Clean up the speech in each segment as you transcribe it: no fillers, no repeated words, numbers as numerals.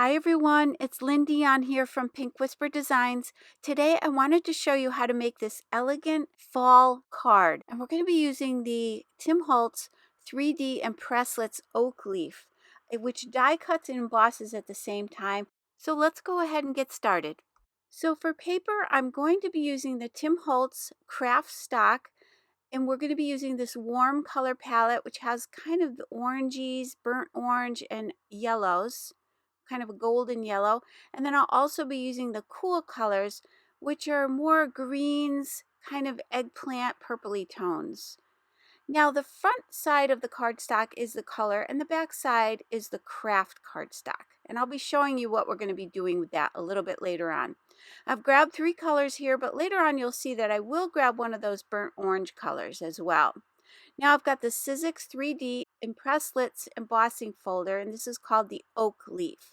Hi everyone, it's Lindy on here from Pink Whisper Designs. Today I wanted to show you how to make this elegant fall card. And we're going to be using the Tim Holtz 3D Impresslets oak leaf, which die cuts and embosses at the same time. So let's go ahead and get started. So for paper, I'm going to be using the Tim Holtz Kraft-Stock, and we're going to be using this warm color palette, which has kind of the oranges, burnt orange, and yellows, kind of a golden yellow. And then I'll also be using the cool colors, which are more greens, kind of eggplant purpley tones. Now the front side of the cardstock is the color and the back side is the craft cardstock. And I'll be showing you what we're going to be doing with that a little bit later on. I've grabbed 3 colors here, but later on you'll see that I will grab one of those burnt orange colors as well. Now I've got the Sizzix 3D Impresslets embossing folder, and this is called the oak leaf.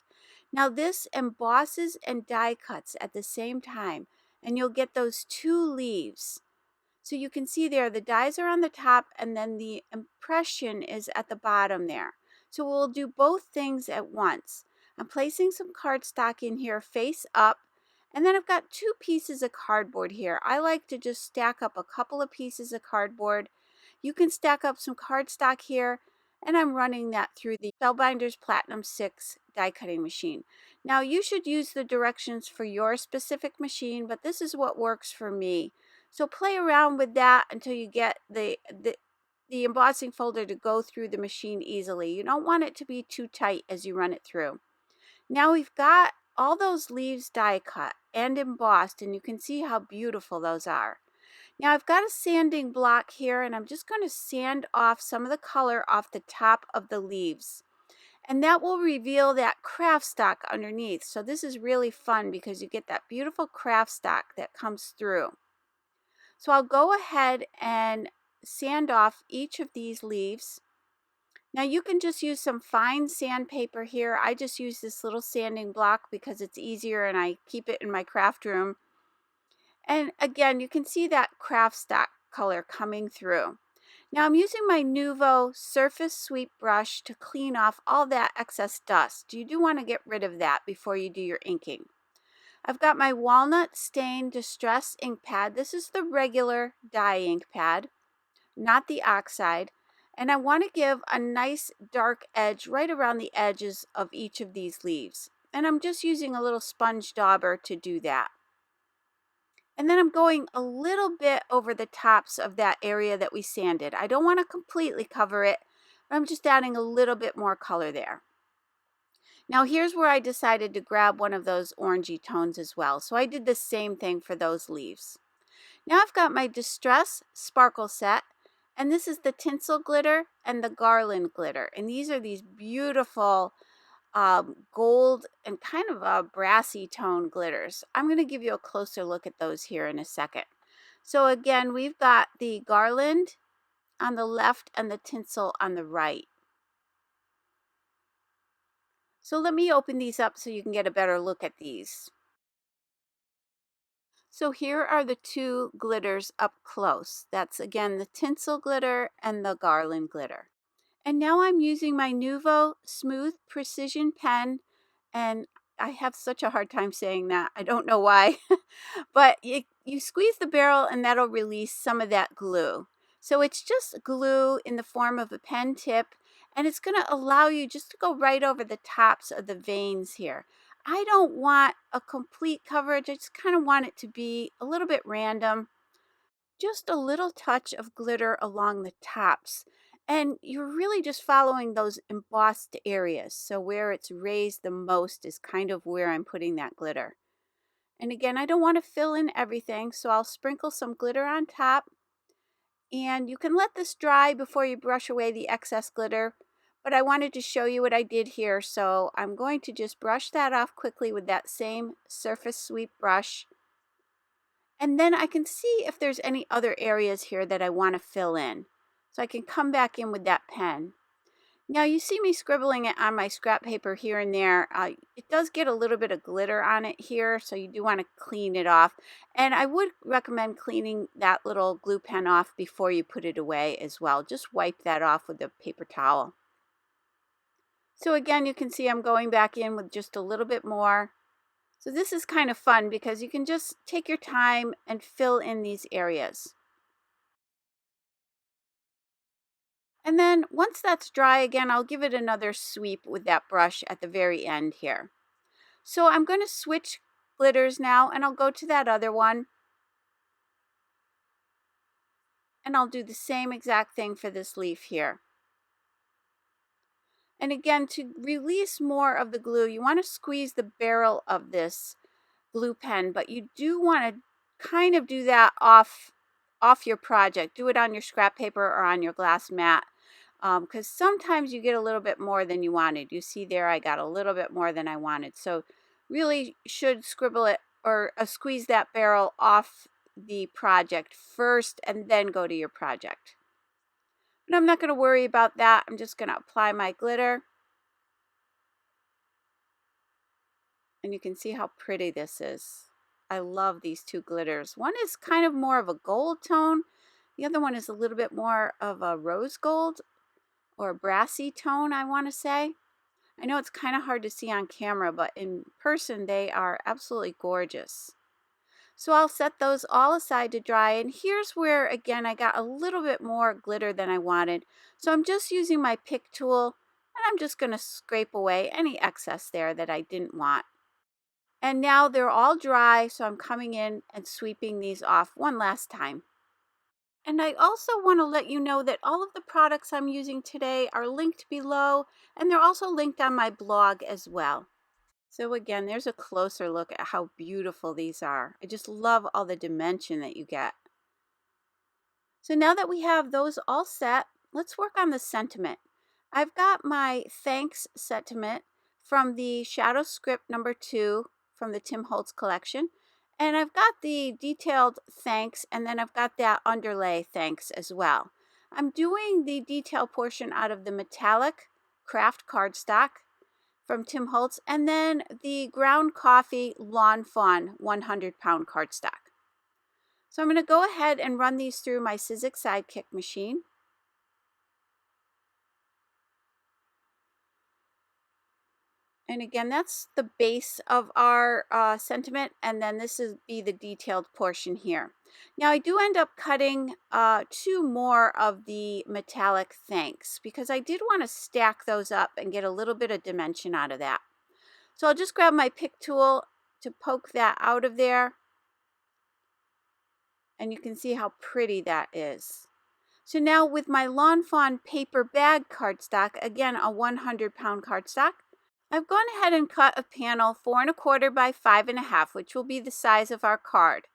Now this embosses and die cuts at the same time, and you'll get those 2 leaves. So you can see there the dies are on the top and then the impression is at the bottom there. So we'll do both things at once. I'm placing some cardstock in here face up, and then I've got 2 pieces of cardboard here. I like to just stack up a couple of pieces of cardboard. You can stack up some cardstock here, and I'm running that through the Spellbinders Platinum 6 die cutting machine. Now you should use the directions for your specific machine, but this is what works for me. So play around with that until you get the embossing folder to go through the machine easily. You don't want it to be too tight as you run it through. Now we've got all those leaves die cut and embossed, and you can see how beautiful those are. Now I've got a sanding block here, and I'm just going to sand off some of the color off the top of the leaves. And that will reveal that Kraft-Stock underneath. So this is really fun because you get that beautiful Kraft-Stock that comes through. So I'll go ahead and sand off each of these leaves. Now you can just use some fine sandpaper here. I just use this little sanding block because it's easier and I keep it in my craft room. And again, you can see that Kraft-Stock color coming through. Now I'm using my Nuvo surface sweep brush to clean off all that excess dust. You do want to get rid of that before you do your inking. I've got my Walnut Stain Distress ink pad. This is the regular dye ink pad, not the oxide. And I want to give a nice dark edge right around the edges of each of these leaves. And I'm just using a little sponge dauber to do that. And then I'm going a little bit over the tops of that area that we sanded. I don't want to completely cover it, but I'm just adding a little bit more color there. Now here's where I decided to grab one of those orangey tones as well. So I did the same thing for those leaves. Now I've got my Distress Sparkle set, and this is the tinsel glitter and the garland glitter. And these are these beautiful gold and kind of a brassy tone glitters. I'm going to give you a closer look at those here in a second. So again, we've got the garland on the left and the tinsel on the right. So let me open these up so you can get a better look at these. So here are the 2 glitters up close. That's again the tinsel glitter and the garland glitter. And now I'm using my Nuvo Smooth Precision pen, and I have such a hard time saying that. I don't know why. But you squeeze the barrel and that'll release some of that glue. So it's just glue in the form of a pen tip, and it's going to allow you just to go right over the tops of the veins here. I don't want a complete coverage. I just kind of want it to be a little bit random. Just a little touch of glitter along the tops. And you're really just following those embossed areas. So where it's raised the most is kind of where I'm putting that glitter. And again, I don't want to fill in everything, so I'll sprinkle some glitter on top. And you can let this dry before you brush away the excess glitter. But I wanted to show you what I did here, so I'm going to just brush that off quickly with that same surface sweep brush. And then I can see if there's any other areas here that I want to fill in. So I can come back in with that pen. Now you see me scribbling it on my scrap paper here and there. It does get a little bit of glitter on it here, so you do want to clean it off. And I would recommend cleaning that little glue pen off before you put it away as well. Just wipe that off with a paper towel. So again, you can see I'm going back in with just a little bit more. So this is kind of fun because you can just take your time and fill in these areas. And then once that's dry again, I'll give it another sweep with that brush at the very end here. So I'm going to switch glitters now, and I'll go to that other one. And I'll do the same exact thing for this leaf here. And again, to release more of the glue, you want to squeeze the barrel of this glue pen, but you do want to kind of do that off your project. Do it on your scrap paper or on your glass mat, because sometimes you get a little bit more than you wanted. You see there, I got a little bit more than I wanted. So really should scribble it or squeeze that barrel off the project first and then go to your project. But I'm not going to worry about that. I'm just going to apply my glitter. And you can see how pretty this is. I love these two glitters. One is kind of more of a gold tone. The other one is a little bit more of a rose gold or a brassy tone, I want to say. I know it's kind of hard to see on camera, but in person they are absolutely gorgeous. So I'll set those all aside to dry. And here's where, again, I got a little bit more glitter than I wanted. So I'm just using my pick tool, and I'm just going to scrape away any excess there that I didn't want. And now they're all dry, so I'm coming in and sweeping these off one last time. And I also want to let you know that all of the products I'm using today are linked below, and they're also linked on my blog as well. So again, there's a closer look at how beautiful these are. I just love all the dimension that you get. So now that we have those all set, let's work on the sentiment. I've got my thanks sentiment from the Shadow Script number 2 from the Tim Holtz collection. And I've got the detailed thanks, and then I've got that underlay thanks as well. I'm doing the detail portion out of the metallic Kraft Cardstock from Tim Holtz, and then the ground coffee Lawn Fawn 100-pound cardstock. So I'm going to go ahead and run these through my Sizzix Sidekick machine. And again, that's the base of our sentiment, and then this is be the detailed portion here. Now I do end up cutting 2 more of the metallic thanks because I did want to stack those up and get a little bit of dimension out of that. So I'll just grab my pick tool to poke that out of there, and you can see how pretty that is. So now with my Lawn Fawn paper bag cardstock, again a 100-pound cardstock, I've gone ahead and cut a panel 4 1/4 by 5 1/2, which will be the size of our card.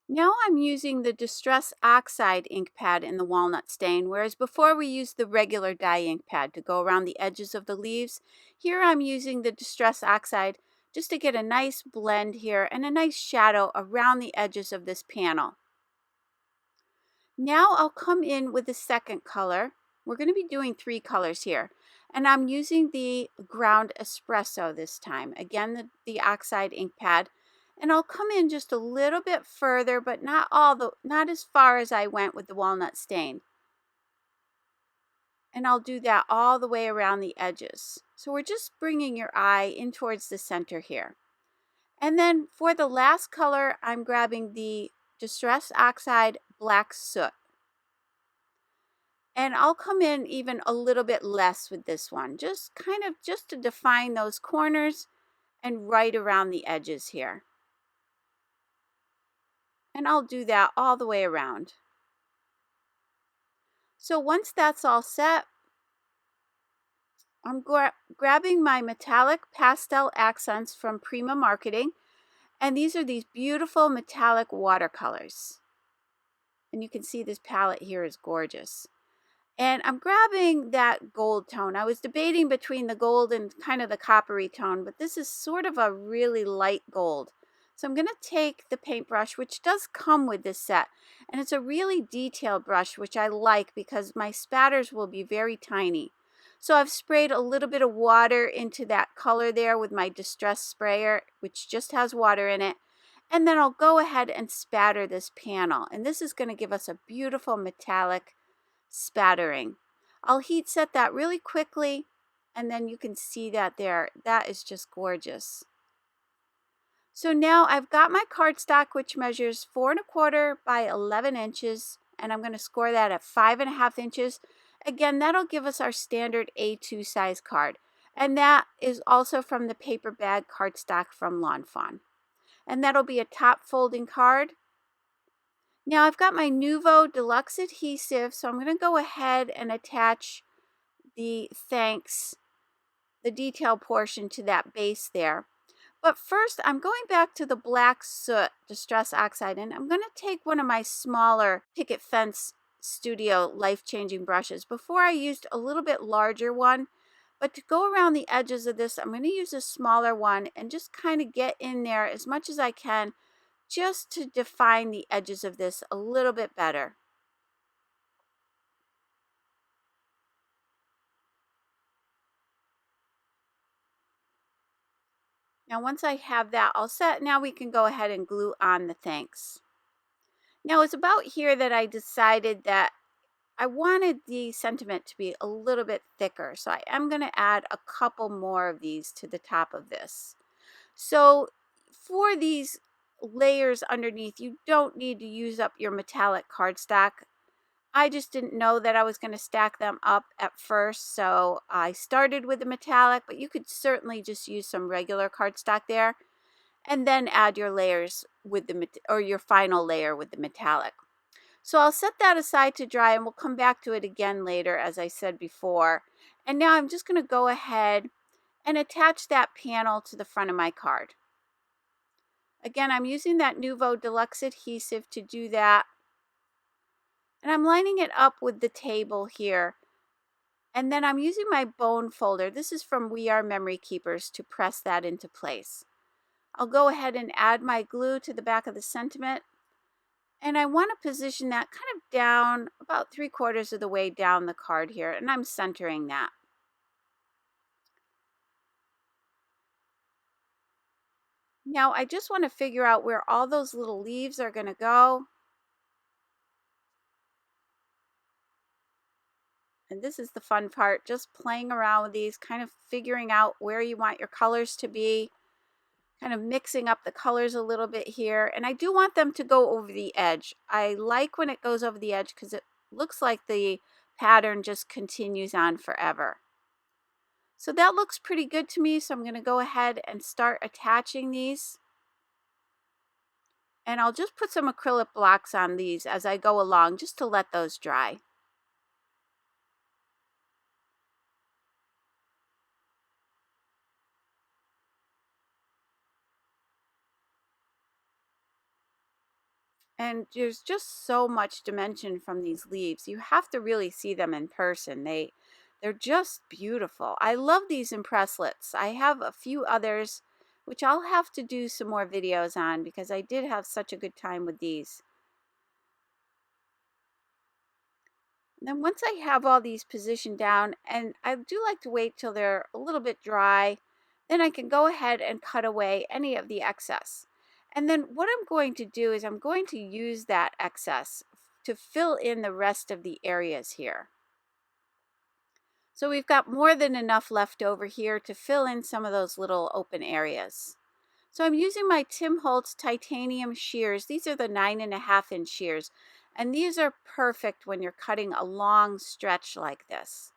Now I'm using the Distress Oxide ink pad in the walnut stain, whereas before we used the regular dye ink pad to go around the edges of the leaves. Here I'm using the Distress Oxide just to get a nice blend here and a nice shadow around the edges of this panel. Now I'll come in with the second color. We're going to be doing 3 colors here. And I'm using the ground espresso this time. Again, the oxide ink pad. And I'll come in just a little bit further, but not as far as I went with the walnut stain. And I'll do that all the way around the edges. So we're just bringing your eye in towards the center here. And then for the last color, I'm grabbing the Distress Oxide Black Soot. And I'll come in even a little bit less with this one, just to define those corners and right around the edges here. And I'll do that all the way around. So once that's all set, I'm grabbing my metallic pastel accents from Prima Marketing, and these are these beautiful metallic watercolors. And you can see this palette here is gorgeous. And I'm grabbing that gold tone. I was debating between the gold and kind of the coppery tone, but this is sort of a really light gold. So I'm going to take the paintbrush, which does come with this set, and it's a really detailed brush, which I like because my spatters will be very tiny. So I've sprayed a little bit of water into that color there with my Distress sprayer, which just has water in it. And then I'll go ahead and spatter this panel. And this is going to give us a beautiful metallic spattering. I'll heat set that really quickly, And then you can see that there. That is just gorgeous. So now I've got my cardstock, which measures 4¼ by 11 inches, and I'm going to score that at 5½ inches. Again, that'll give us our standard A2 size card. And that is also from the paper bag cardstock from Lawn Fawn. And that'll be a top folding card. Now I've got my Nuvo Deluxe adhesive, so I'm going to go ahead and attach the thanks, the detail portion to that base there. But first, I'm going back to the black soot Distress Oxide, and I'm going to take one of my smaller Picket Fence Studio life-changing brushes. Before I used a little bit larger one, but to go around the edges of this, I'm going to use a smaller one and just kind of get in there as much as I can just to define the edges of this a little bit better. Now once I have that all set, now we can go ahead and glue on the thanks. Now it's about here that I decided that I wanted the sentiment to be a little bit thicker, so I am going to add a couple more of these to the top of this. So for these layers underneath, you don't need to use up your metallic cardstock. I just didn't know that I was going to stack them up at first, so I started with the metallic, but you could certainly just use some regular cardstock there and then add your layers with your final layer with the metallic. So I'll set that aside to dry, and we'll come back to it again later, as I said before. And now I'm just going to go ahead and attach that panel to the front of my card. Again, I'm using that Nuvo Deluxe adhesive to do that. And I'm lining it up with the table here. And then I'm using my bone folder. This is from We Are Memory Keepers to press that into place. I'll go ahead and add my glue to the back of the sentiment. And I want to position that kind of down about 3/4 of the way down the card here. And I'm centering that. Now I just want to figure out where all those little leaves are going to go. And this is the fun part, just playing around with these, kind of figuring out where you want your colors to be, kind of mixing up the colors a little bit here. And I do want them to go over the edge. I like when it goes over the edge because it looks like the pattern just continues on forever. So that looks pretty good to me. So I'm going to go ahead and start attaching these. And I'll just put some acrylic blocks on these as I go along just to let those dry. And there's just so much dimension from these leaves. You have to really see them in person. They're just beautiful. I love these impresslets. I have a few others, which I'll have to do some more videos on because I did have such a good time with these. And then once I have all these positioned down, and I do like to wait till they're a little bit dry, then I can go ahead and cut away any of the excess. And then what I'm going to do is I'm going to use that excess to fill in the rest of the areas here. So we've got more than enough left over here to fill in some of those little open areas. So I'm using my Tim Holtz titanium shears. These are the 9½ inch shears. And these are perfect when you're cutting a long stretch like this.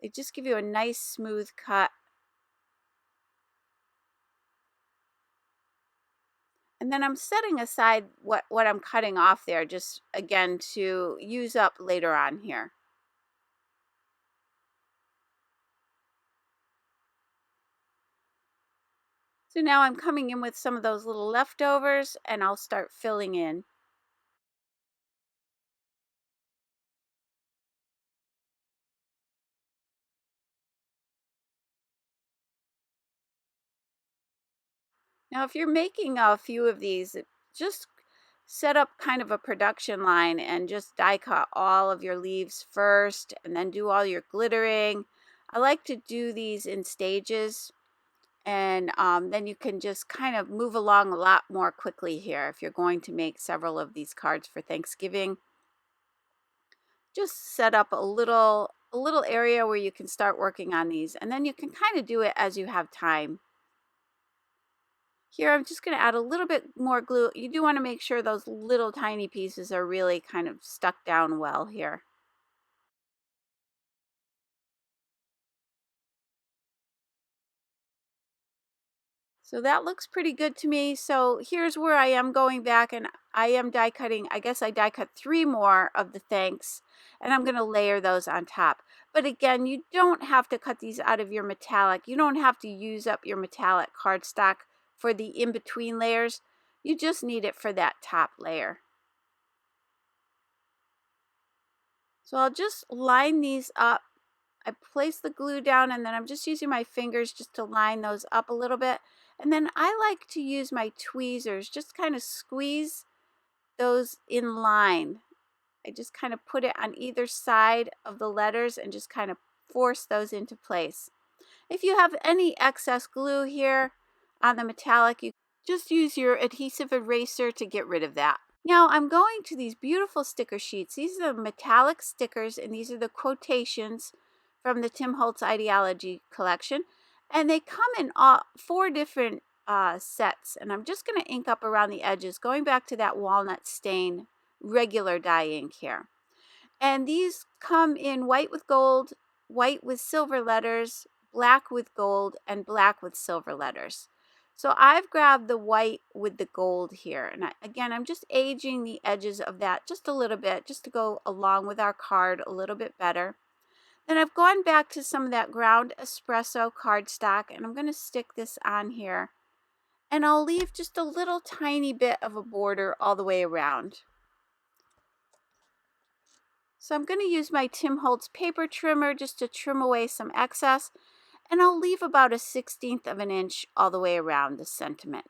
They just give you a nice smooth cut. And then I'm setting aside what I'm cutting off there, just again to use up later on here. So now I'm coming in with some of those little leftovers and I'll start filling in. Now if you're making a few of these, just set up kind of a production line and just die cut all of your leaves first and then do all your glittering. I like to do these in stages, and then you can just kind of move along a lot more quickly here if you're going to make several of these cards for Thanksgiving. Just set up a little a little area where you can start working on these, and then you can kind of do it as you have time. Here, I'm just going to add a little bit more glue. You do want to make sure those little tiny pieces are really kind of stuck down well here. So that looks pretty good to me. So here's where I am going back, and I am die cutting. I guess I die cut 3 more of the thanks, and I'm going to layer those on top. But again, you don't have to cut these out of your metallic. You don't have to use up your metallic cardstock for the in-between layers. You just need it for that top layer. So I'll just line these up. I place the glue down, and then I'm just using my fingers just to line those up a little bit. And then I like to use my tweezers, just kind of squeeze those in line. I just kind of put it on either side of the letters and just kind of force those into place. If you have any excess glue here on the metallic, you just use your adhesive eraser to get rid of that. Now I'm going to these beautiful sticker sheets. These are the metallic stickers, and these are the quotations from the Tim Holtz Ideology collection. And they come in 4 different sets. And I'm just going to ink up around the edges, going back to that walnut stain regular dye ink here. And these come in white with gold, white with silver letters, black with gold, and black with silver letters. So I've grabbed the white with the gold here. And again, I'm just aging the edges of that just a little bit, just to go along with our card a little bit better. Then I've gone back to some of that ground espresso cardstock, and I'm going to stick this on here. And I'll leave just a little tiny bit of a border all the way around. So I'm going to use my Tim Holtz paper trimmer just to trim away some excess. And I'll leave about 1/16 of an inch all the way around the sentiment.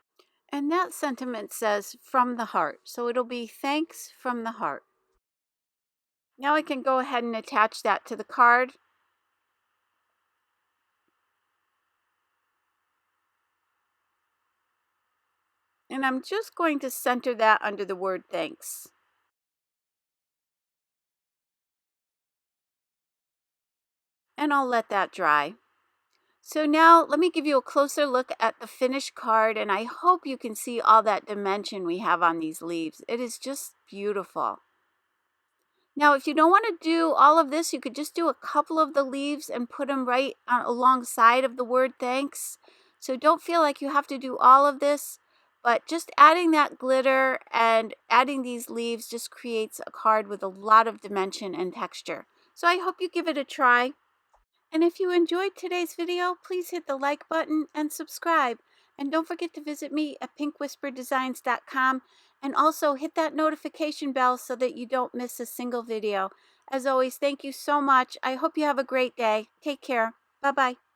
And that sentiment says from the heart. So it'll be thanks from the heart. Now I can go ahead and attach that to the card. And I'm just going to center that under the word thanks. And I'll let that dry. So now let me give you a closer look at the finished card, and I hope you can see all that dimension we have on these leaves. It is just beautiful. Now, if you don't want to do all of this, you could just do a couple of the leaves and put them right alongside of the word thanks. So don't feel like you have to do all of this, but just adding that glitter and adding these leaves just creates a card with a lot of dimension and texture. So I hope you give it a try. And if you enjoyed today's video, please hit the like button and subscribe. And don't forget to visit me at pinkwhisperdesigns.com, and also hit that notification bell so that you don't miss a single video. As always, thank you so much. I hope you have a great day. Take care. Bye-bye.